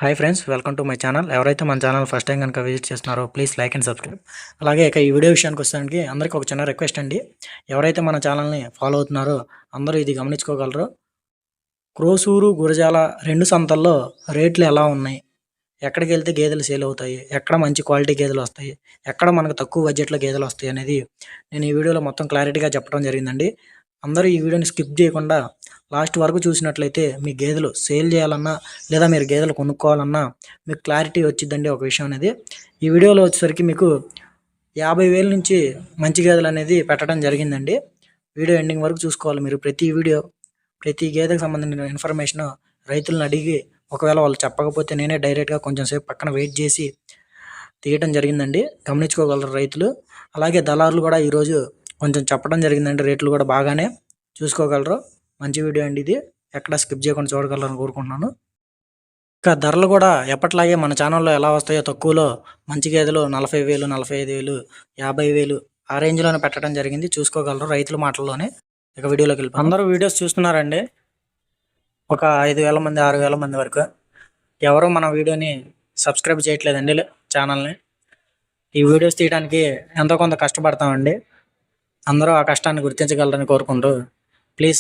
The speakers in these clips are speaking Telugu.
Hi friends, welcome to my channel. ఎవరైతే మన ఛానల్ ఫస్ట్ టైం కనుక విజిట్ చేస్తున్నారో ప్లీజ్ లైక్ అండ్ సబ్స్క్రైబ్. అలాగే ఇక ఈ వీడియో విషయానికి వచ్చేసరికి అందరికీ ఒక చిన్న రిక్వెస్ట్ అండి. ఎవరైతే మన ఛానల్ని ఫాలో అవుతున్నారో అందరూ ఇది గమనించుకోగలరు. క్రోసూరు, గురజాల రెండు సంతల్లో రేట్లు ఎలా ఉన్నాయి, ఎక్కడికి వెళ్తే గేదెలు సేల్ అవుతాయి, ఎక్కడ మంచి క్వాలిటీ గేదెలు వస్తాయి, ఎక్కడ మనకు తక్కువ బడ్జెట్లో గేదెలు వస్తాయి అనేది నేను ఈ వీడియోలో మొత్తం క్లారిటీగా చెప్పడం జరిగిందండి. అందరూ ఈ వీడియోని స్కిప్ చేయకుండా లాస్ట్ వరకు చూసినట్లయితే మీ గేదెలు సేల్ చేయాలన్నా లేదా మీరు గేదెలు కొనుక్కోవాలన్నా మీకు క్లారిటీ వచ్చిందండి ఒక విషయం అనేది. ఈ వీడియోలో వచ్చేసరికి మీకు 50,000 నుంచి మంచి గేదెలు అనేది పెట్టడం జరిగిందండి. వీడియో ఎండింగ్ వరకు చూసుకోవాలి మీరు. ప్రతి గేదెకి సంబంధించిన ఇన్ఫర్మేషన్ రైతులను అడిగి, ఒకవేళ వాళ్ళు చెప్పకపోతే నేనే డైరెక్ట్గా కొంచెం సేపు పక్కన వెయిట్ చేసి తీయటం జరిగిందండి. గమనించుకోగలరు రైతులు. అలాగే దళారులు కూడా ఈరోజు కొంచెం చెప్పడం జరిగిందండి. రేట్లు కూడా బాగానే చూసుకోగలరు. మంచి వీడియో అండి ఇది, ఎక్కడ స్కిప్ చేయకుండా చూడగలరని కోరుకుంటున్నాను. ఇంకా ధరలు కూడా ఎప్పట్లాగే మన ఛానల్లో ఎలా వస్తాయో తక్కువలో మంచి గేదెలు 40,000, 45,000, 50,000 ఆ రేంజ్లోనే పెట్టడం జరిగింది. చూసుకోగలరు రైతుల మాటల్లోనే. ఇక వీడియోలోకి వెళ్ళిపోయి అందరూ వీడియోస్ చూస్తున్నారండి. ఒక 5,000 మంది, 6,000 మంది వరకు. ఎవరు మన వీడియోని సబ్స్క్రైబ్ చేయట్లేదండి ఛానల్ని. ఈ వీడియోస్ తీయడానికి ఎంతో కొంత కష్టపడతామండి. అందరూ ఆ కష్టాన్ని గుర్తించగలరని కోరుకుంటూ ప్లీజ్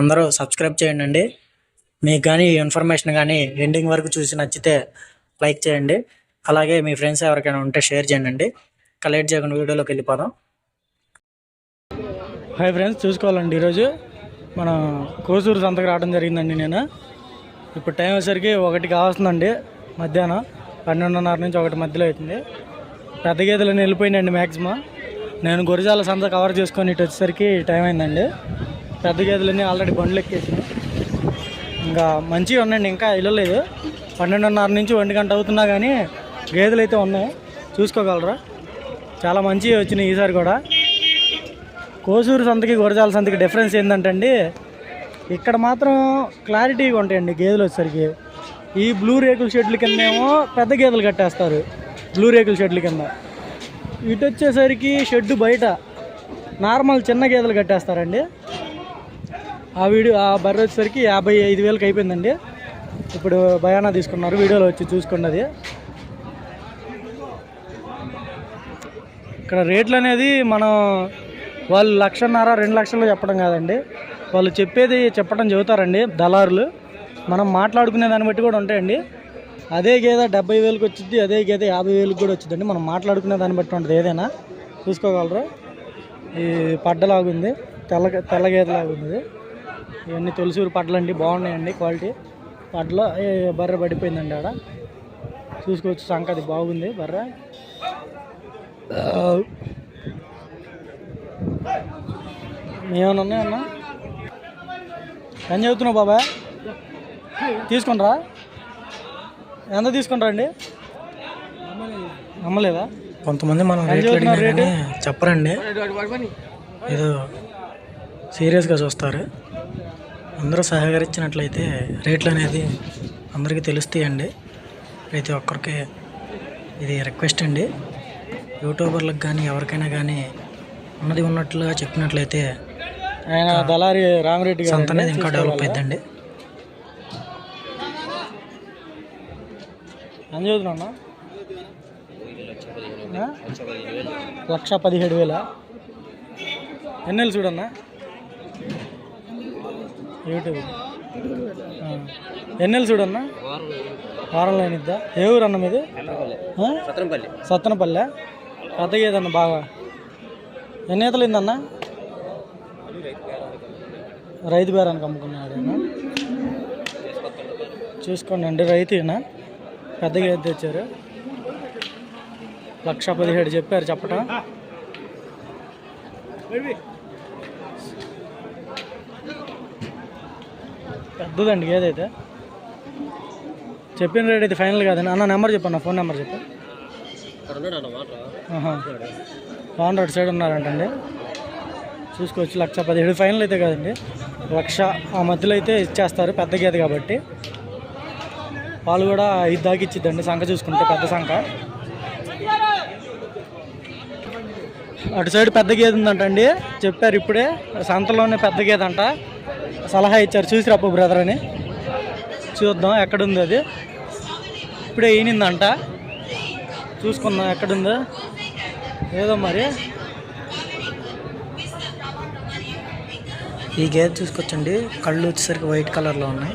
అందరూ సబ్స్క్రైబ్ చేయండి. మీకు కానీ ఈ ఇన్ఫర్మేషన్ కానీ ఎండింగ్ వరకు చూసి నచ్చితే లైక్ చేయండి. అలాగే మీ ఫ్రెండ్స్ ఎవరికైనా ఉంటే షేర్ చేయండి. ఇక లేట్ చేయకుండా వీడియోలోకి వెళ్ళిపోదాం. హాయ్ ఫ్రెండ్స్, చూసుకోవాలండి ఈరోజు మన కోసూరు సంతకు రావడం జరిగిందండి. నేను ఇప్పుడు టైం వచ్చేసరికి 1 కావస్తుందండి. మధ్యాహ్నం 12:30 నుంచి 1 మధ్యలో అవుతుంది. పెద్ద గేదెలు వెళ్ళిపోయినాయండి మ్యాక్సిమం. నేను గురజాల సంత కవర్ చేసుకొని ఇటు వచ్చేసరికి టైం అయిందండి. పెద్ద గేదెలన్నీ ఆల్రెడీ బండ్లు ఎక్కేసినాయి. ఇంకా మంచిగా ఉన్నాయండి, ఇంకా వెళ్ళలేదు. 12:30 నుంచి 1 గంట అవుతున్నా కానీ గేదెలు అయితే ఉన్నాయి, చూసుకోగలరా. చాలా మంచిగా వచ్చినాయి ఈసారి కూడా. కోసూరు సంతకి గురజాల సంతకి డిఫరెన్స్ ఏంటంటే అండి, ఇక్కడ మాత్రం క్లారిటీగా ఉంటాయండి గేదెలు వచ్చేసరికి. ఈ బ్లూ రేకుల షెడ్ల కిందేమో పెద్ద గేదెలు కట్టేస్తారు, బ్లూ రేకుల షెడ్ల కింద. ఇటు వచ్చేసరికి షెడ్డు బయట నార్మల్ చిన్న గేదెలు కట్టేస్తారండి. ఆ బర్రె వచ్చేసరికి 55,000కి అయిపోయిందండి. ఇప్పుడు బయానా తీసుకున్నారు, వీడియోలో వచ్చి చూసుకోండి. అది ఇక్కడ రేట్లు అనేది మనం వాళ్ళు 1,50,000, 2 లక్షలు చెప్పడం కాదండి. వాళ్ళు చెప్పడం చెబుతారండి దళారులు. మనం మాట్లాడుకునే దాన్ని బట్టి కూడా ఉంటాయండి. అదే గేదె 70,000కి వచ్చింది, అదే గేదె 50,000కి కూడా వచ్చిందండి. మనం మాట్లాడుకునే దాన్ని బట్టి ఉంటుంది ఏదైనా, చూసుకోగలరు. ఈ పడ్డలాగుంది, తెల్ల గేదెలాగుంది. ఇవన్నీ తొలిసూరు పడ్డలండి, బాగున్నాయండి క్వాలిటీ. పడ్డలో బర్రె పడిపోయిందండి ఆడ, చూసుకోవచ్చు. సంకది బాగుంది బర్రె. ఏమన్నా ఉన్నాయన్నా? ఏం చెబుతున్నావు బాబా? తీసుకుంటారా? ఎంత తీసుకుంటారా అండి? నమ్మలేదా? కొంతమంది మనం రేట్లు చెప్పరండి, ఏదో సీరియస్గా చూస్తారు. అందరూ సహకరించినట్లయితే రేట్లు అనేది అందరికీ తెలుస్తాయండి. ప్రతి ఒక్కరికి ఇది రిక్వెస్ట్ అండి. యూట్యూబర్లకు కానీ ఎవరికైనా కానీ ఉన్నది ఉన్నట్లుగా చెప్పినట్లయితే ఆయన దళారి రామిరెడ్డి సంత అనేది ఇంకా డెవలప్ అవుతుందండి. అని చదువుతున్నా 1,17,000. ఎన్నెళ్ళు చూడన్నా యూట్యూబ్. ఎన్నెళ్ళు చూడన్నా, వారంలో అయినిద్దా? ఏ ఊరు అన్న మీది? సత్తనపల్లె. పెద్దగా ఏదన్నా బాగా ఎన్ని ఈతలు అయిందన్నా? రైతు బేరానికి అమ్ముకున్నాడేనా? చూసుకోండి అండి, రైతునా పెద్దగా ఏది తెచ్చారు. 1,17,000 చెప్పారు చెప్పటం. పెద్దదండి ఏదైతే. చెప్పిన రేట్ అయితే ఫైనల్ కాదండి. అన్న నెంబర్ చెప్పన్న, ఫోన్ నెంబర్ చెప్పు. ఓనర్ సైడ్ ఉన్నారంటండి, చూసుకోవచ్చు. 1,17,000 ఫైనల్ అయితే కాదండి, 1,00,000 ఆ మధ్యలో అయితే ఇచ్చేస్తారు. పెద్ద గేదె కాబట్టి పాలు కూడా 5 దాకా ఇచ్చిద్దండి సంఖ చూసుకుంటే, పెద్ద సంఖ. అటు సైడ్ పెద్ద గేదె ఉందంటండి, చెప్పారు ఇప్పుడే. సంతలోనే పెద్ద గేదె అంట, సలహా ఇచ్చారు. చూసిరాపు బ్రదర్ అని, చూద్దాం ఎక్కడుంది అది. ఇప్పుడే ఈనిందంట, చూసుకుందాం ఎక్కడుందో ఏదో మరి. ఈ గేదె చూసుకొచ్చండి, కళ్ళు వచ్చేసరికి వైట్ కలర్లో ఉన్నాయి.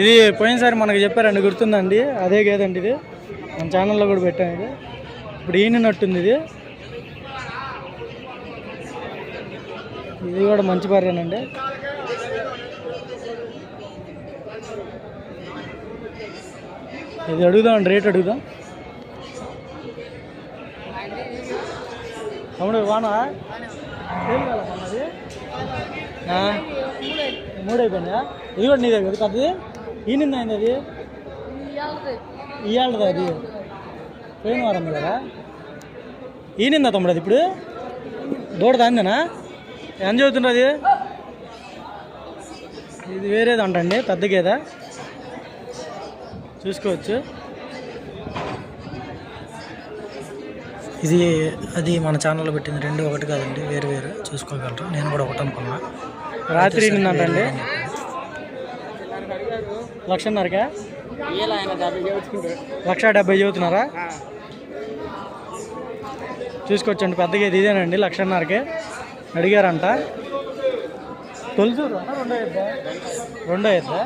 ఇది పోయినసారి మనకు చెప్పారండి, గుర్తుందండి? అదే గేదండి ఇది, మన ఛానల్లో కూడా పెట్టాను. ఇది ఇప్పుడు ఈనినట్టుంది. ఇది కూడా మంచి భార్యనండి. ఇది అడుగుదాం, రేట్ అడుగుదాం. తమ్ముడు వానా అది 3 అయిపోయిందా? ఇది కూడా నీదే కదా పెద్దది? ఈనింది అయింది అది, ఇవాళదా? అది పోయిన వారం కదా ఈనిందా తమ్ముడు? అది ఇప్పుడు దూడ దాందేనా? ఏం చదువుతుండ్రు అది? ఇది వేరేది అంటండి, పెద్ద గేదా, చూసుకోవచ్చు. ఇది అది మన ఛానల్లో పెట్టింది, 2 ఒకటి కాదండి, వేరు వేరు చూసుకోగలరు. నేను కూడా ఒకటి అనుకున్నా. రాత్రి నిన్నంటండి 1,50,000కా? 1,70,000 చదువుతున్నారా? చూసుకోవచ్చండి, పెద్దగా ఇదేనండి, 1,50,000కే అడిగారంట. తొలిచూరు రెండో ఎద్దా,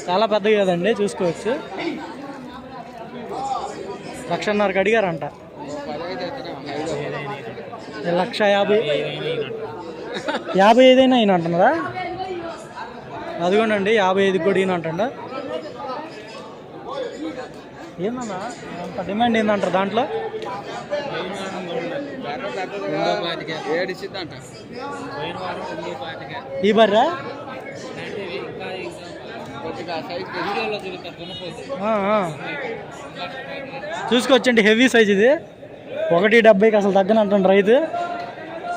చాలా పెద్దగా కదండి, చూసుకోవచ్చు. 1,50,000కి అడిగారంట. 1,50,000 అయినా ఈయన అంటున్నారా? అదిగోనండి 55 కూడా ఈయన అంటుండ. ఏందన్నా అంత డిమాండ్ ఏందంటారు దాంట్లో? ఈ బర్రా చూసుకోవచ్చండి, హెవీ సైజ్ ఇది. 1,70,000కి అసలు తగ్గనంట రైతు.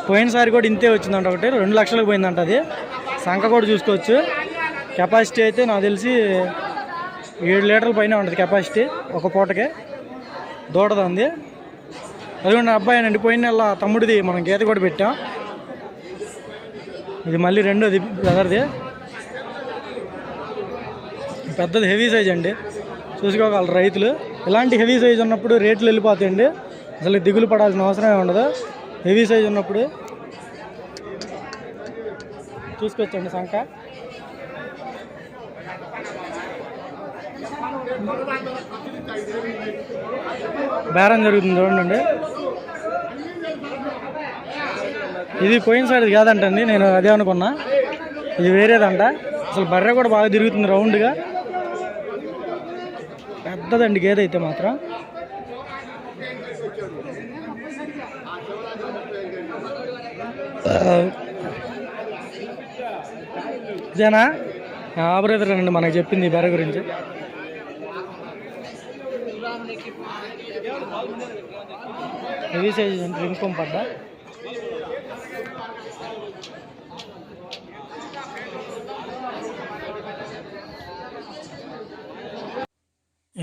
పోయినసారి కూడా ఇంతే వచ్చిందంట, ఒకటి 2 లక్షలకు పోయిందంట. అది సంఖ కూడా చూసుకోవచ్చు. కెపాసిటీ అయితే నాకు తెలిసి 7 లీటర్ల పైన ఉంటుంది కెపాసిటీ ఒక పూటకే. దూడదంది. అదిగోండి అబ్బాయి అండి, పోయిన నెల తమ్ముడిది మనం గీత కూడా పెట్టాం. ఇది మళ్ళీ రెండోది బ్రదర్ది, పెద్దది హెవీ సైజ్ అండి, చూసుకోగలరు రైతులు. ఇలాంటి హెవీ సైజ్ ఉన్నప్పుడు రేట్లు వెళ్ళిపోతాయండి, అసలు దిగులు పడాల్సిన అవసరమే ఉండదు. హెవీ సైజ్ ఉన్నప్పుడు చూసుకోవచ్చండి సంఖ. బేరం జరుగుతుంది చూడండి. ఇది పోయినసారి కాదంటండి, నేను అదే అనుకున్నా, ఇది వేరేదంట. అసలు బర్రె కూడా బాగా తిరుగుతుంది రౌండ్గా, పెద్దదండి గేదె అయితే మాత్రం. ఇదేనా బ్రదర్ అండి మనకు చెప్పింది బర్రె గురించి. హెవీ సైజ్ రింకొం పడ్డా.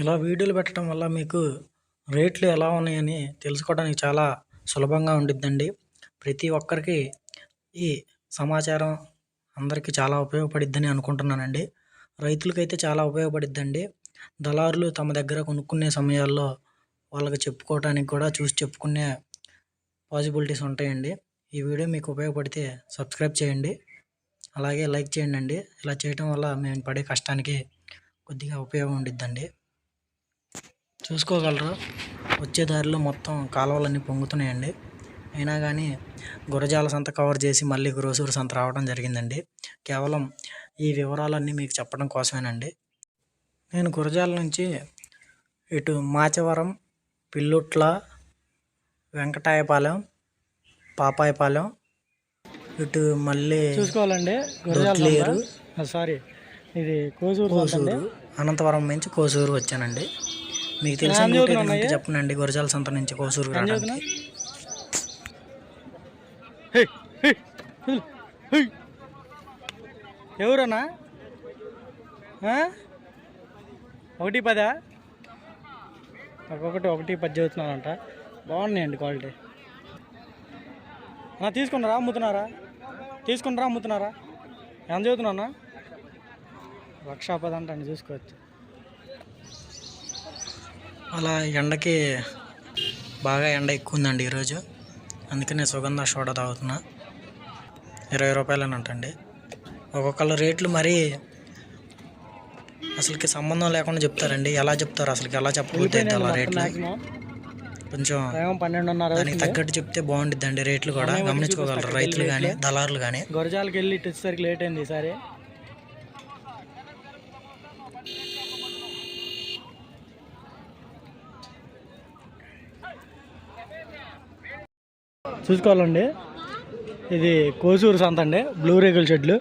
ఇలా వీడియోలు పెట్టడం వల్ల మీకు రేట్లు ఎలా ఉన్నాయని తెలుసుకోవడానికి చాలా సులభంగా ఉండిద్దండి. ప్రతి ఒక్కరికి ఈ సమాచారం అందరికీ చాలా ఉపయోగపడిద్దని అనుకుంటున్నానండి. రైతులకైతే చాలా ఉపయోగపడిద్దండి. దళారులు తమ దగ్గర కొనుక్కునే సమయాల్లో వాళ్ళకి చెప్పుకోవడానికి కూడా చూసి చెప్పుకునే పాసిబిలిటీస్ ఉంటాయండి. ఈ వీడియో మీకు ఉపయోగపడితే సబ్స్క్రైబ్ చేయండి, అలాగే లైక్ చేయండి అండి. ఇలా చేయడం వల్ల మేము పడే కష్టానికి కొద్దిగా ఉపయోగం ఉండిద్దండి. చూసుకోగలరు, వచ్చే దారిలో మొత్తం కాలువలన్నీ పొంగుతున్నాయండి. అయినా కానీ గురజాల సంత కవర్ చేసి మళ్ళీ గ్రోసూరు సంత రావడం జరిగిందండి. కేవలం ఈ వివరాలన్నీ మీకు చెప్పడం కోసమేనండి. నేను గురజాల నుంచి ఇటు మాచవరం, పిల్లుట్ల, వెంకటాయపాలెం, పాపాయపాలెం, ఇటు మళ్ళీ చూసుకోవాలండి దొడ్లేరు, సారీ ఇది కోసూరు, అనంతవరం నుంచి కోసూరు వచ్చానండి. మీకు తెలిసిన చెప్పనండి, గురజాల సంత నుంచి కోసూరు రావడానికి. ఎవరన్నా 1,10 ఒక్కొక్కటి 1,10 చదువుతున్నారంట. బాగున్నాయండి క్వాలిటీ. తీసుకున్నారా అమ్ముతున్నారా? తీసుకున్నారా అమ్ముతున్నారా? ఎంత చదువుతున్నా? 1,10,000 అంటండి, చూసుకోవచ్చు. అలా ఎండకి బాగా ఎండ ఎక్కువ ఉందండి ఈరోజు, అందుకనే సుగంధ సోడా తాగుతున్నా. 20 రూపాయలనంటండి. ఒక్కొక్కళ్ళ రేట్లు మరీ అసలుకి సంబంధం లేకుండా చెప్తారండి. ఎలా చెప్తారు అసలుకి, ఎలా చెప్పకపోతే అలా రేట్లు కొంచెం 12:30 దానికి తగ్గట్టు చెప్తే బాగుండిద్దండి. రేట్లు కూడా గమనించుకోగలరు రైతులు కానీ దళారులు కానీ. గొరజాలకి వెళ్ళి ఇటు వచ్చేసరికి లేట్ అయింది ఈసారి. చూసుకోవాలండి, ఇది కోసూరు సంత అండి, బ్లూ రేకుల షెడ్లు.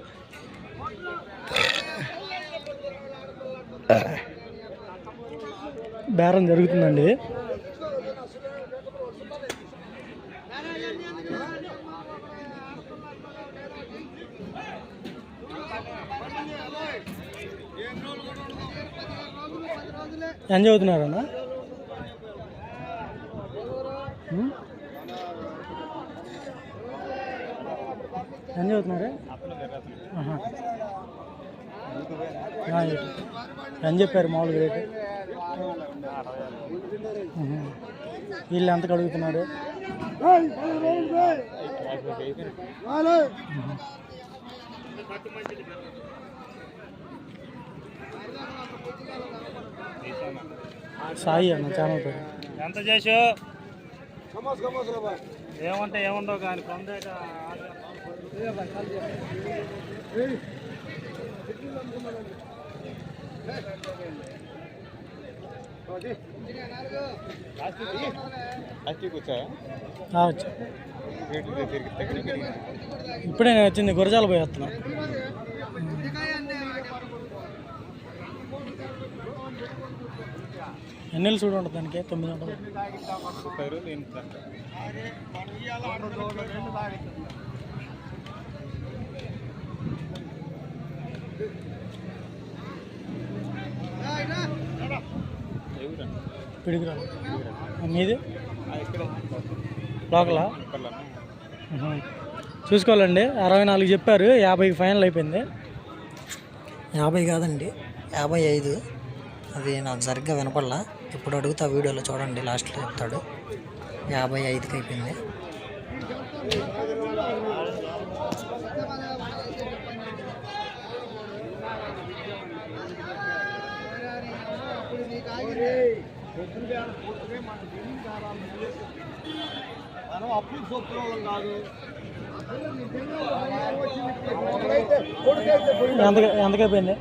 బేరం జరుగుతుందండి. ఏం చదువుతున్నారన్న? ఏం చదువుతున్నారు? ఏం చెప్పారు మామూలుగా రేటు? వీళ్ళు ఎంతకు అడుగుతున్నారు? సాయి అన్న ఛానల్ పేరు. ఎంత చేసు ఏమంటే ఏముండవు కానీ పొందేట ఇప్పుడే నేను వచ్చింది, గురజాల పోయి వస్తున్నా. ఎన్నెళ్ళు చూడు ఉంటుంది దానికి? 9 ఉంటుంది. పిడిగిరా మీది లోకలా? చూసుకోవాలండి. 64 చెప్పారు, 50కి ఫైనల్ అయిపోయింది. 50 కాదండి, 55. అది నాకు సరిగ్గా వినపడలా. ఇప్పుడు అడుగుతా, వీడియోలో చూడండి, లాస్ట్లో చెప్తాడు. 55కి అయిపోయింది. ఎంతకైపోయింది?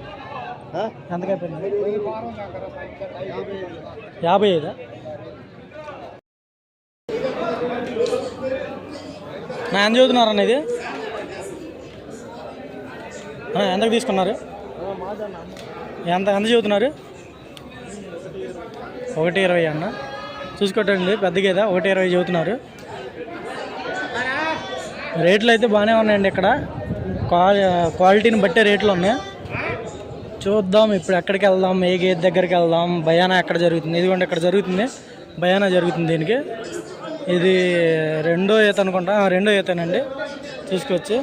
ఎంతకైపోయింది? 55. నా ఎంత చదువుతున్నారన్న ఇది? ఎంతకు తీసుకున్నారు? ఎంత చదువుతున్నారు? 1:20 అన్న. చూసుకోవటండి, పెద్ద గేద 1:20 చదువుతున్నారు. రేట్లు అయితే బాగానే ఉన్నాయండి. ఇక్కడ క్వాలిటీని బట్టే రేట్లు ఉన్నాయి. చూద్దాం ఇప్పుడు ఎక్కడికి వెళ్దాం, ఏ గేదె దగ్గరికి వెళ్దాం. బయానా ఎక్కడ జరుగుతుంది? ఇదిగోండి ఇక్కడ జరుగుతుంది, బయానా జరుగుతుంది. దీనికి ఇది 2వ ఈత అనుకుంటా. 2వ ఈతనండి, చూసుకోవచ్చు.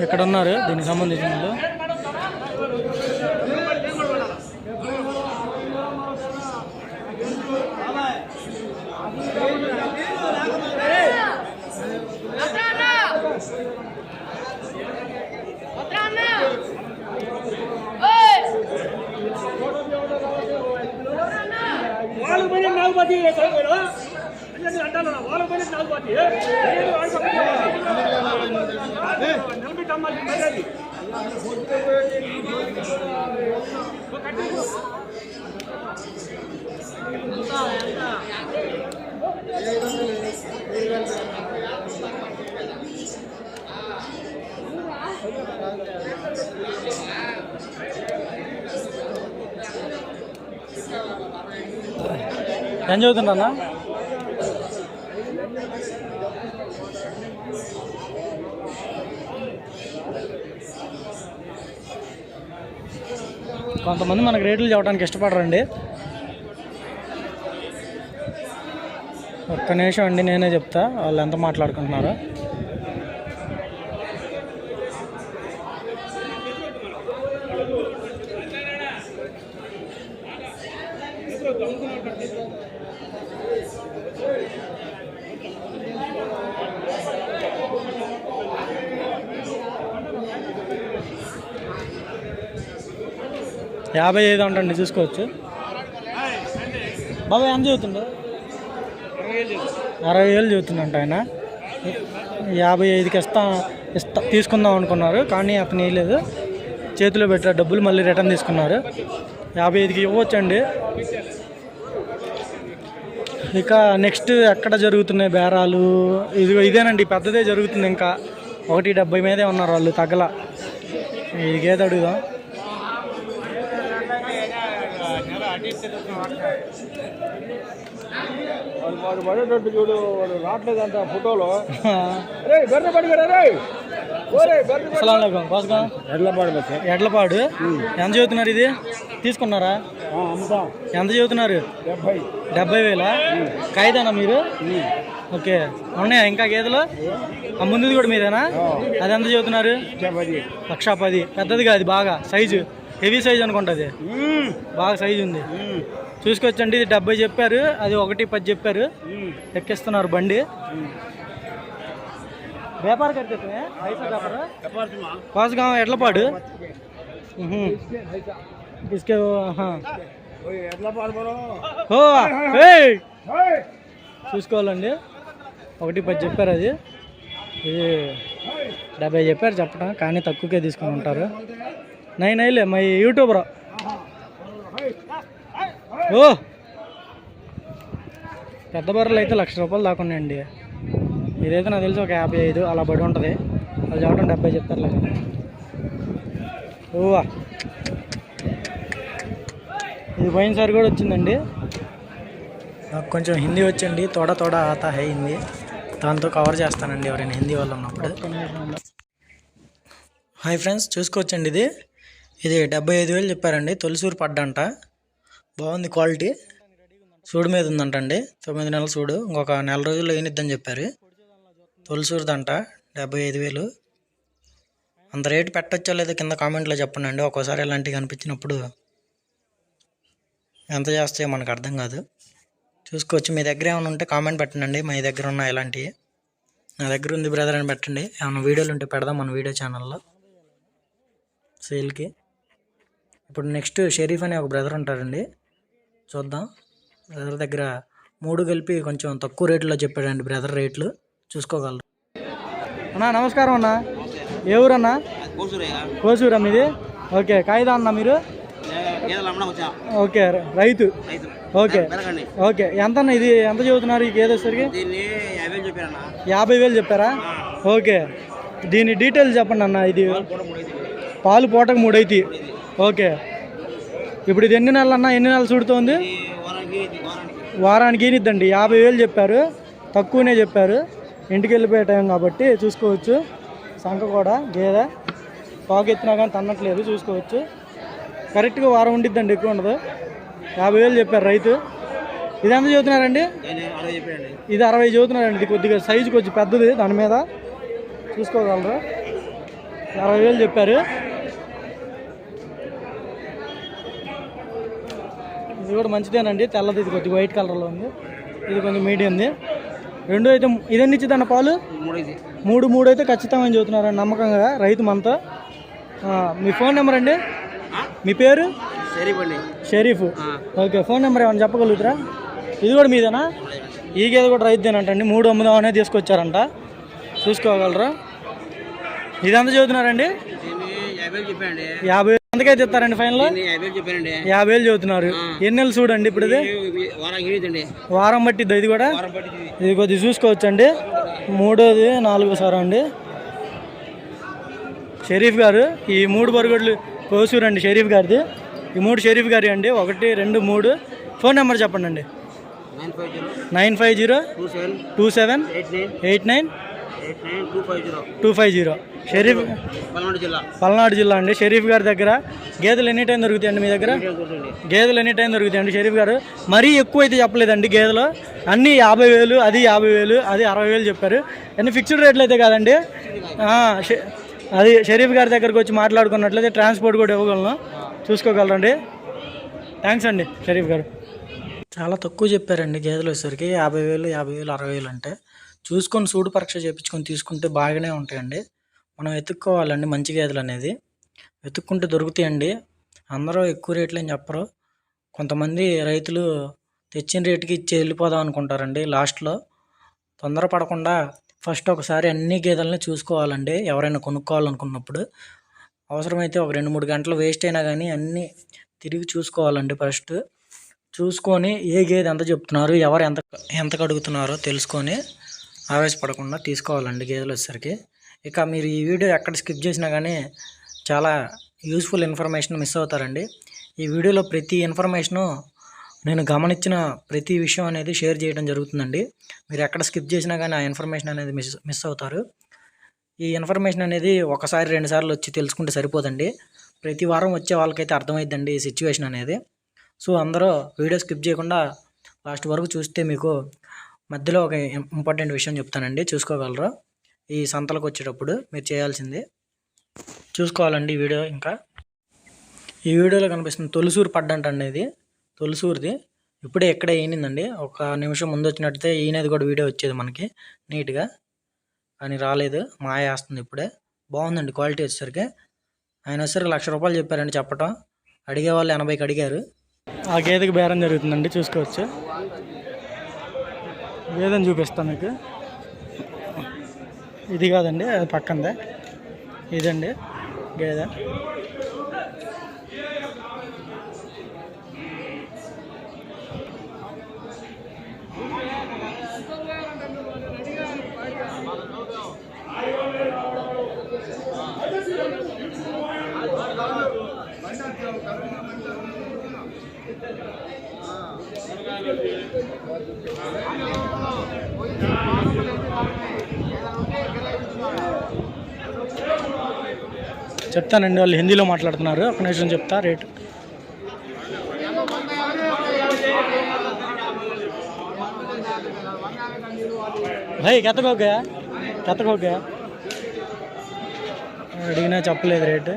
ఇక్కడ ఉన్నారు దీనికి సంబంధించిన వాళ్ళు. ఏం చదువుతున్నా? కొంతమంది మనకు రేట్లు చెప్పడానికి ఇష్టపడరండి. ఒక్క నిమిషం అండి, నేనే చెప్తా వాళ్ళు ఎంత మాట్లాడుకుంటున్నారో. 55 అంటండి, చూసుకోవచ్చు. బాబాయ్ ఎంత చెబుతుండే? 60,000 చెబుతుందంట ఆయన. 55కి ఇస్తా తీసుకుందాం అనుకున్నారు, కానీ అతను వేయలేదు. చేతిలో పెట్టారు డబ్బులు, మళ్ళీ రిటర్న్ తీసుకున్నారు. 55కి ఇవ్వచ్చండి. ఇక నెక్స్ట్ ఎక్కడ జరుగుతున్నాయి బేరాలు? ఇదేనండి, పెద్దదే జరుగుతుంది. ఇంకా 170 మీదే ఉన్నారు వాళ్ళు, తగ్గల. ఇది గేదె అడుగుదాం. చూడు రావట్లేదంట ఫోటోలో. ఎడ్లపాడు ఎంత చదువుతున్నారు? ఇది తీసుకున్నారా? ఎంత చదువుతున్నారు? 70,000. ఖైదానా మీరు? ఓకే. ఉన్నాయా ఇంకా గేదెలు? ఆ ముందుది కూడా మీదేనా? అది ఎంత చదువుతున్నారు? 1,10,000. పెద్దది కాదు, బాగా సైజు, హెవీ సైజు అనుకుంటుంది, బాగా సైజు ఉంది. చూసుకొచ్చండి. ఇది 70 చెప్పారు, అది 110 చెప్పారు. ఎక్కిస్తున్నారు బండి. व्यापार करते थे ऐसा व्यापार पास गाँव एडलपाడు इसके हाँ చూసుకోవాలండి. 110 చెప్పారు, అది ఇది 70 చెప్పారు చెప్పడం, కానీ తక్కువకే తీసుకుని ఉంటారు. నైలే మై యూట్యూబర్. ఓ పెద్ద బర్రెలు అయితే ₹1,00,000 దాకా ఉన్నాయండి. ఇదైతే నాకు తెలిసి ఒక 55 అలా పడి ఉంటుంది. అది చెప్పడం 70 చెప్తారులే. ఓవా ఇది పోయినసారి కూడా వచ్చిందండి. నాకు కొంచెం హిందీ వచ్చండి, తోడ ఆతా హై హిందీ, దాంతో కవర్ చేస్తానండి ఎవరైనా హిందీ వాళ్ళు ఉన్నప్పుడు. హాయ్ ఫ్రెండ్స్, చూసుకోవచ్చండి. ఇది 75,000 చెప్పారండి. తొలిసూరు పడ్డంట, బాగుంది క్వాలిటీ. సూడు మీద ఉందంటండి, 9 నెలల సూడు, ఇంకొక నెల రోజుల్లో ఏనిద్దని చెప్పారు. తొలిసూరుదంట, 75,000. అంత రేటు పెట్టచ్చో లేదో కింద కామెంట్లో చెప్పండి అండి. ఒక్కోసారి ఇలాంటివి కనిపించినప్పుడు ఎంత చేస్తాయో మనకు అర్థం కాదు. చూసుకోవచ్చు. మీ దగ్గర ఏమైనా ఉంటే కామెంట్ పెట్టండి. మీ దగ్గర ఉన్న ఇలాంటివి నా దగ్గర ఉంది బ్రదర్ అని పెట్టండి. ఏమైనా వీడియోలు ఉంటే పెడదాం మన వీడియో ఛానల్లో సేల్కి. ఇప్పుడు నెక్స్ట్ షరీఫ్ అనే ఒక బ్రదర్ ఉంటారండి, చూద్దాం. బ్రదర్ దగ్గర 3 కలిపి కొంచెం తక్కువ రేట్లో చెప్పాడండి బ్రదర్, రేట్లు చూసుకోగలరు. అన్నా నమస్కారం అన్న, ఏ ఊరన్నా? కోసూరా మీది? ఓకే. కాయిదా అన్న మీరు? ఓకే, రైతు. Okay okay. ఎంత అన్న ఇది, ఎంత చదువుతున్నారు ఈ గేదె వచ్చేసరికి? 50,000 చెప్పారా? ఓకే. దీని డీటెయిల్స్ చెప్పండి అన్న. ఇది పాలు పూటకు 3 అయితే. ఓకే. ఇప్పుడు ఇది ఎన్ని నెలలు అన్న, ఎన్ని నెలలు చూడుతోంది? వారానికి ఈనిద్దండి. 50,000 చెప్పారు, తక్కువనే చెప్పారు. ఇంటికి వెళ్ళిపోయే టైం కాబట్టి చూసుకోవచ్చు. సంఖ కూడా గేదె పాకు ఎత్తినా కానీ తన్నట్లేదు, చూసుకోవచ్చు. కరెక్ట్గా వారం ఉండిద్దండి, ఎక్కువ ఉండదు. 50,000 చెప్పారు రైతు. ఇది ఎంత చదువుతున్నారండి? ఇది 60 చదువుతున్నారండి. ఇది కొద్దిగా సైజు కొంచెం పెద్దది, దాని మీద చూసుకోగలరు. 60,000 చెప్పారు. ఇది కూడా మంచిదేనండి, తెల్లది. ఇది కొద్దిగా వైట్ కలర్లో ఉంది, ఇది కొంచెం మీడియంది. 2 అయితే. ఇదన్నీ ఇచ్చిద్దన్న పాలు? 3 అయితే ఖచ్చితంగా అని చెబుతున్నారండి, నమ్మకంగా రైతు మనతో. మీ ఫోన్ నెంబర్ అండి? మీ పేరు? షరీఫ్. ఓకే. ఫోన్ నెంబర్ ఏమైనా చెప్పగలుగుతారా? ఇది కూడా మీదేనా? ఈ గేదె కూడా రైతుదేనంటండి. 3 అమ్ముదామనే తీసుకొచ్చారంట, చూసుకోగలరు. ఇది ఎంత చదువుతున్నారండి? 50,000. ఎంతకైతే ఇస్తారండి ఫైనల్? 50,000 చదువుతున్నారు. ఎన్ని నెలలు చూడండి ఇప్పుడు? ఇది వారం పట్టిద్దా? ఇది కూడా ఇది కొద్దిగా చూసుకోవచ్చు అండి. 3వ 4వ సారం అండి. షరీఫ్ గారు ఈ 3 బరుగొడ్లు కోసూరు అండి షరీఫ్ గారిది. ఈ 3 షరీఫ్ గారి అండి. 1 2 3. ఫోన్ నెంబర్ చెప్పండి అండి. 950278989 షరీఫ్, పల్నాడు జిల్లా అండి. షరీఫ్ గారి దగ్గర గేదెలు ఎనీ టైం దొరుకుతాయండి. మీ దగ్గర గేదెలు ఎనీ టైం దొరుకుతాయండి. షరీఫ్ గారు మరీ ఎక్కువ అయితే చెప్పలేదండి గేదెలు, అన్నీ 50,000, అది 50,000, అది 60,000 చెప్పారు. అన్నీ ఫిక్స్డ్ రేట్లు అయితే కాదండి. అది షరీఫ్ గారి దగ్గరకు వచ్చి మాట్లాడుకున్నట్లయితే ట్రాన్స్పోర్ట్ కూడా ఇవ్వగలను, చూసుకోగలరండి. థ్యాంక్స్ అండి షరీఫ్ గారు. చాలా తక్కువ చెప్పారండి గేదెలు వచ్చేసరికి. 50,000, 60,000 అంటే చూసుకొని సూడు పరీక్ష చేయించుకొని తీసుకుంటే బాగానే ఉంటాయండి. మనం వెతుక్కోవాలండి మంచి గేదెలు అనేది, వెతుక్కుంటే దొరుకుతాయండి. అందరూ ఎక్కువ రేట్లు అని చెప్పరు. కొంతమంది రైతులు తెచ్చిన రేటుకి ఇచ్చి వెళ్ళిపోదాం అనుకుంటారండి. లాస్ట్లో తొందరపడకుండా ఫస్ట్ ఒకసారి అన్ని గేదెలని చూసుకోవాలండి ఎవరైనా కొనుక్కోవాలనుకున్నప్పుడు. అవసరమైతే ఒక 2-3 గంటలు వేస్ట్ అయినా కానీ అన్నీ తిరిగి చూసుకోవాలండి. ఫస్ట్ చూసుకొని ఏ గేదె ఎంత చెప్తున్నారు, ఎవరు ఎంత అడుగుతున్నారో తెలుసుకొని ఆవేశపడకుండా తీసుకోవాలండి గేదెలు వచ్చేసరికి. ఇక మీరు ఈ వీడియో ఎక్కడ స్కిప్ చేసినా కానీ చాలా యూస్ఫుల్ ఇన్ఫర్మేషన్ మిస్ అవుతారండి. ఈ వీడియోలో ప్రతి ఇన్ఫర్మేషను నేను గమనించిన ప్రతి విషయం అనేది షేర్ చేయడం జరుగుతుందండి. మీరు ఎక్కడ స్కిప్ చేసినా కానీ ఆ ఇన్ఫర్మేషన్ అనేది మిస్ అవుతారు. ఈ ఇన్ఫర్మేషన్ అనేది ఒకసారి 2 సార్లు వచ్చి తెలుసుకుంటే సరిపోదండి. ప్రతి వారం వచ్చే వాళ్ళకైతే అర్థమైద్దండి ఈ సిచ్యువేషన్ అనేది. సో అందరూ వీడియో స్కిప్ చేయకుండా లాస్ట్ వరకు చూస్తే మీకు మధ్యలో ఒక ఇంపార్టెంట్ విషయం చెప్తానండి, చూసుకోగలరు. ఈ సంతలకు వచ్చేటప్పుడు మీరు చేయాల్సింది చూసుకోవాలండి ఈ వీడియో. ఇంకా ఈ వీడియోలో కనిపిస్తుంది తొలిసూరు పడ్డంటండి. ఇది తొలిసూరుది. ఇప్పుడే ఎక్కడే ఈనిందండి. ఒక నిమిషం ముందు వచ్చినట్టయితే ఈనేది కూడా వీడియో వచ్చేది మనకి నీట్గా, కానీ రాలేదు. మాయ వేస్తుంది ఇప్పుడే. బాగుందండి క్వాలిటీ వచ్చేసరికి. ఆయన వచ్చేసరికి ₹1,00,000 చెప్పారండి చెప్పటం. అడిగే వాళ్ళు 80కి అడిగారు. ఆ గేదెకి బేరం జరుగుతుందండి, చూసుకోవచ్చు. గేదెని చూపిస్తాను మీకు. ఇది కాదండి, అది పక్కందే. ఇదండి గేదె. చెప్తానండి, వాళ్ళు హిందీలో మాట్లాడుతున్నారు. ఒక నిమిషం చెప్తా రేటు. भाई क्या तक हो गया అడిగినా చెప్పలేదు రేటు.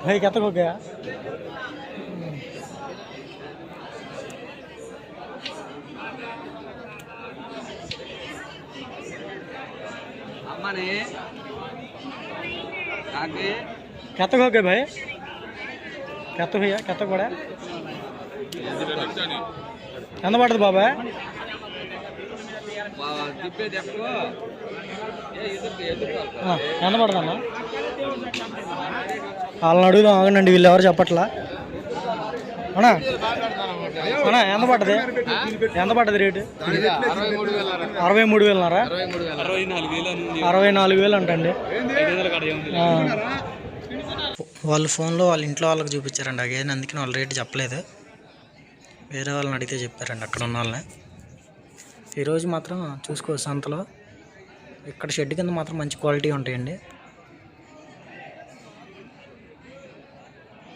भाई क्या तक हो गया? क्या तक हो गए भाई? क्या तो भैया क्या तक पड़ा? ఎంత పడుతుంది బాబాయ్? ఎంత పడుతుందమ్మా? వాళ్ళని అడుగుదాం, ఆగండి. వీళ్ళు ఎవరు చెప్పట్లా. అన్నా అన్నా ఎంత పడుతుంది రేటు? 63,000. 64,000 అంటండి. వాళ్ళు ఫోన్లో వాళ్ళ ఇంట్లో వాళ్ళకి చూపించారండి ఆ గేదెని, అందుకని వాళ్ళు రేటు చెప్పలేదు. వేరే వాళ్ళని అడిగితే చెప్పారండి అక్కడ ఉన్న వాళ్ళని. ఈరోజు మాత్రం చూసుకోవచ్చు సంతలో. ఇక్కడ షెడ్ కింద మాత్రం మంచి క్వాలిటీ ఉంటాయండి.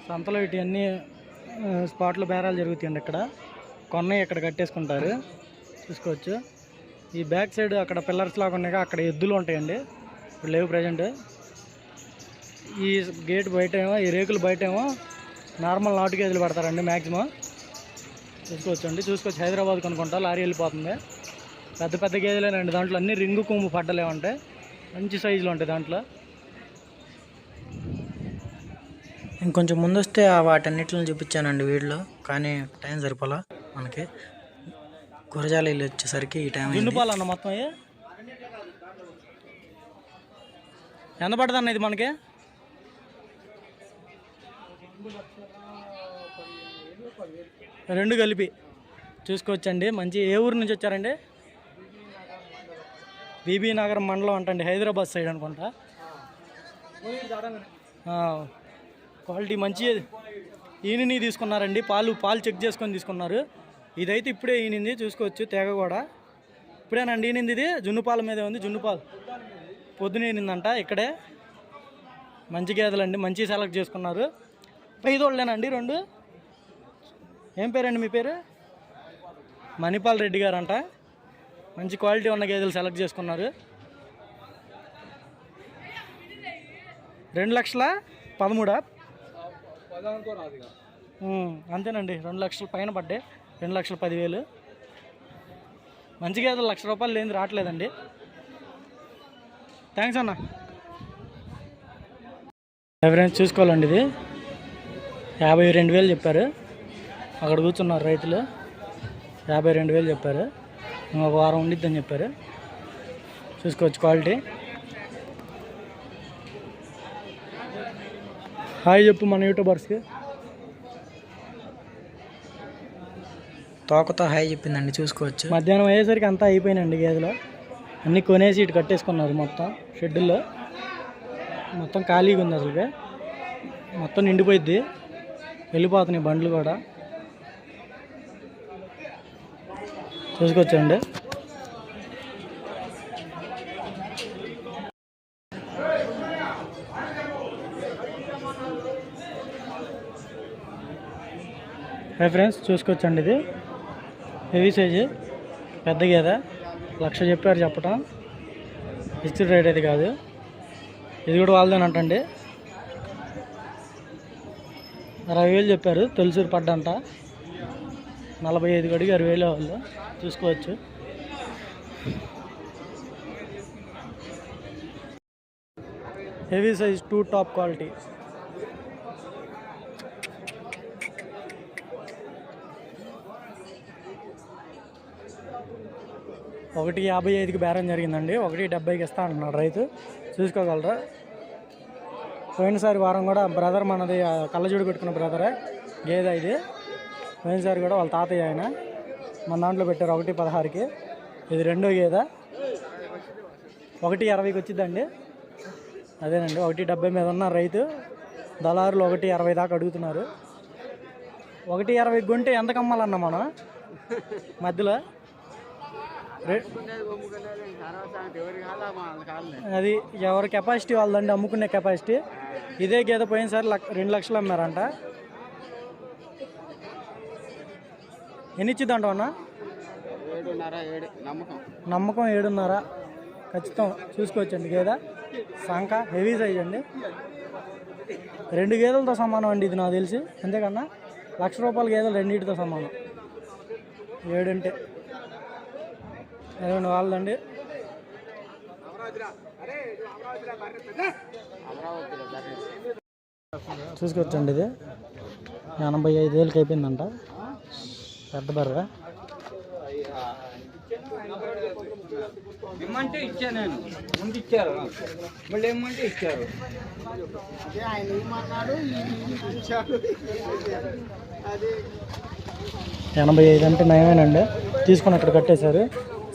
సంతలో ఇవన్నీ స్పాట్లో బేరాలు జరుగుతాయండి. ఇక్కడ కొన్నవి ఇక్కడ కట్టేసుకుంటారు, చూసుకోవచ్చు. ఈ బ్యాక్ సైడ్ అక్కడ పిల్లర్స్ లాగా ఉన్నాయి, అక్కడ ఎద్దులు ఉంటాయండి. ఇప్పుడు లేవు ప్రజెంట్. ఈ గేట్ బయట ఏమో, ఈ రేకులు బయట ఏమో నార్మల్ నాటు గేదెలు పడతారండి మ్యాక్సిమం. చూసుకోవచ్చు. హైదరాబాద్ కొనుక్కుంటా లారీ వెళ్ళిపోతుంది. పెద్ద పెద్ద గేదెలేనండి. దాంట్లో అన్ని రింగు కొమ్ము పడ్డలే ఉంటాయి, మంచి సైజులు ఉంటాయి దాంట్లో. ఇంకొంచెం ముందు వస్తే వాటన్నిటిని చూపించానండి వీడియోలో, కానీ టైం సరిపోలా మనకి. గురజాల ఇల్లు వచ్చేసరికి ఈ టైం దున్నుపాలన్న మొత్తం ఎంత పడుతుంది అన్న ఇది మనకి? 2 కలిపి చూసుకోవచ్చండి. మంచి. ఏ ఊరు నుంచి వచ్చారండి? బీబీ నగరం మండలం అంటండి, హైదరాబాద్ సైడ్ అనుకుంటా. క్వాలిటీ మంచి ఈయనని తీసుకున్నారండి. పాలు చెక్ చేసుకొని తీసుకున్నారు. ఇదైతే ఇప్పుడే ఈనింది, చూసుకోవచ్చు. తేగ కూడా ఇప్పుడేనండి ఈనింది. ఇది జున్నుపాల మీదే ఉంది. జున్నుపాలు పొద్దున ఈనిందంట. ఇక్కడే మంచి గేదెలండి, మంచి సెలెక్ట్ చేసుకున్నారు. 5 వాళ్ళేనండి 2. ఏం పేరండి మీ పేరు? మణిపాల్ రెడ్డి గారు అంట. మంచి క్వాలిటీ ఉన్న గేదెలు సెలెక్ట్ చేసుకున్నారు. 2,13,000 అంతేనండి, 2 లక్షల పైన పడ్డాయి, 2,10,000. మంచిగా ఏదో ₹1,00,000 లేని రావట్లేదండి. థ్యాంక్స్ అన్న. ఫ్రెండ్స్ చూసుకోవాలండి, ఇది 52,000 చెప్పారు. అక్కడ కూర్చున్నారు రైతులు, 52,000 చెప్పారు. ఇంకొక వారం ఉండిద్దని చెప్పారు. చూసుకోవచ్చు క్వాలిటీ. హాయ్ చెప్పు మన యూట్యూబర్స్కి. తోకతో హాయ్ చెప్పిందండి, చూసుకోవచ్చు. మధ్యాహ్నం అయ్యేసరికి అంతా అయిపోయినండి గేదెలు అన్నీ కొనేసి ఇటు కట్టేసుకున్నారు. మొత్తం షెడ్యూల్లో మొత్తం ఖాళీగా ఉంది, అసలుగా మొత్తం నిండిపోయిద్ది, వెళ్ళిపోతున్నాయి బండ్లు కూడా. చూసుకోవచ్చండి. హై ఫ్రెండ్స్ చూసుకోవచ్చండి, ఇది హెవీ సైజు పెద్ద గేదె. 1,00,000 చెప్పారు చెప్పటం, ఫిక్స్డ్ రేట్ అయితే కాదు. ఇది కూడా వాళ్ళదేనంటండి. 60,000 చెప్పారు, తొలిసూరు పడ్డంట. 45 అడిగి 60,000 వాళ్ళు. చూసుకోవచ్చు. Heavy size 2 top quality. ఒకటి 55కి బేరం జరిగిందండి, 1,70కి ఇస్తా అంటున్నాడు రైతు. చూసుకోగలరా. పోయినసారి వారం కూడా బ్రదర్ మనది కళ్ళజోడు పెట్టుకున్న బ్రదరే గేదె ఇది. పోయినసారి కూడా వాళ్ళ తాతయ్య ఆయన మన దాంట్లో పెట్టారు 1,16కి. ఇది రెండో గేదె. 1,20కి వచ్చిందండి. అదేనండి, 1,70 మీద ఉన్న రైతు. దళారులు 1,60 దాకా అడుగుతున్నారు. 1,20కి కొంటే ఎంత కమ్మాలన్నా మనం మధ్యలో అది ఎవరి కెపాసిటీ వాళ్ళదండి, అమ్ముకునే కెపాసిటీ. ఇదే గేదె పోయినసారి 2 లక్షలు అమ్మారంట. ఎన్ని ఇచ్చిద్దంట అన్న? నమ్మకం 7.5 ఖచ్చితం. చూసుకోవచ్చండి గేదె. సంఖ హెవీ సైజ్ అండి. 2 గేదెలతో సమానం అండి ఇది నాకు తెలిసి. అంతేకన్నా ₹1,00,000 గేదెలు రెండింటితో సమానం. 7 అంటే అదే వాళ్ళదండి. చూసుకోవచ్చండి, ఇది 85,000కి అయిపోయిందంట. పెద్ద బర్ర. ఇమ్మంటే ఇచ్చా, నేను ముందు ఇచ్చారు, మళ్ళీ ఏమంటే ఇచ్చారు. 85 అంటే నయమేనండి. తీసుకొని అక్కడ కట్టేశారు.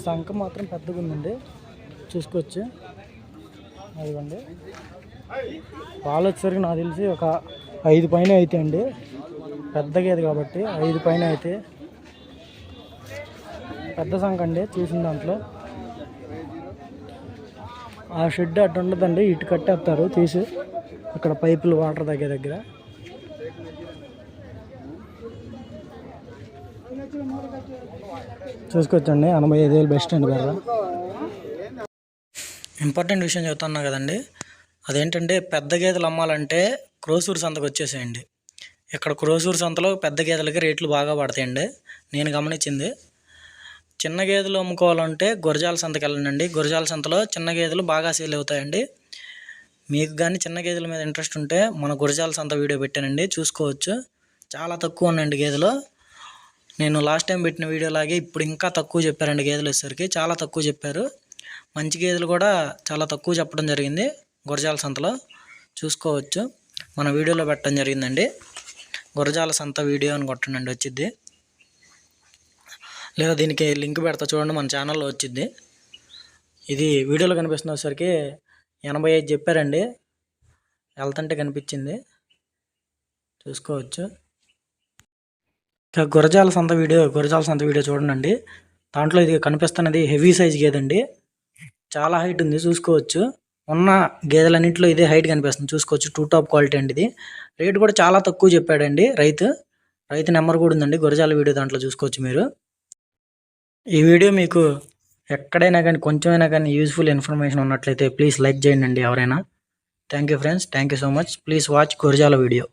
సంఖ మాత్రం పెద్దగా ఉందండి, చూసుకోవచ్చు. అదిగోండి. పాలు వచ్చేసరికి నాకు తెలిసి ఒక 5 పైన అయితే అండి. పెద్ద గేదె కాబట్టి 5 పైన అయితే. పెద్ద సంఖ అండి చూసిన దాంట్లో. ఆ షెడ్ అటు ఉండదండి, ఇటు కట్టేస్తారు తీసి అక్కడ పైపులు వాటర్ తగ్గే దగ్గర. చూసుకోవచ్చండి, 85,000 బెస్ట్ అండి బర్ర. ఇంపార్టెంట్ విషయం చెప్తున్నా కదండి, అదేంటంటే పెద్ద గేదెలు అమ్మాలంటే క్రోసూరు సంతకు వచ్చేసేయండి. ఇక్కడ క్రోసూరు సంతలో పెద్ద గేదెలకి రేట్లు బాగా పడతాయండి, నేను గమనించింది. చిన్న గేదెలు అమ్ముకోవాలంటే గురజాల సంతకి వెళ్ళండి. గురజాల సంతలో చిన్న గేదెలు బాగా సేల్ అవుతాయండి. మీకు కానీ చిన్న గేదెల మీద ఇంట్రెస్ట్ ఉంటే మన గురజాల సంత వీడియో పెట్టానండి, చూసుకోవచ్చు. చాలా తక్కువ ఉన్నాయండి గేదెలు. నేను లాస్ట్ టైం పెట్టిన వీడియోలాగే ఇప్పుడు ఇంకా తక్కువ చెప్పారండి గేదెలు వచ్చేసరికి. చాలా తక్కువ చెప్పారు. మంచి గేదెలు కూడా చాలా తక్కువ చెప్పడం జరిగింది గురజాల సంతలో, చూసుకోవచ్చు. మన వీడియోలో పెట్టడం జరిగిందండి. గురజాల సంత వీడియో అని కొట్టండి, వచ్చిద్ది. లేదా దీనికి లింక్ పెడతా చూడండి, మన ఛానల్లో వచ్చిద్ది. ఇది వీడియోలో కనిపిస్తున్న వచ్చేసరికి 85 చెప్పారండి, వెళ్తుంటే కనిపించింది, చూసుకోవచ్చు. ఇక గురజాల సంత వీడియో చూడండి. దాంట్లో ఇది కనిపిస్తున్నది హెవీ సైజ్ గేదండి, చాలా హైట్ ఉంది, చూసుకోవచ్చు. ఉన్న గేదెలన్నింటిలో ఇదే హైట్ కనిపిస్తుంది, చూసుకోవచ్చు. 2 టాప్ క్వాలిటీ అండి ఇది. రేటు కూడా చాలా తక్కువ చెప్పాడండి రైతు నెంబర్ కూడా ఉందండి గురజాల వీడియో, దాంట్లో చూసుకోవచ్చు మీరు. ఈ వీడియో మీకు ఎక్కడైనా కానీ కొంచెమైనా కానీ యూజ్ఫుల్ ఇన్ఫర్మేషన్ ఉన్నట్లయితే ప్లీజ్ లైక్ చేయండి ఎవరైనా. Thank you friends, thank you so much. Please watch Gurazala video.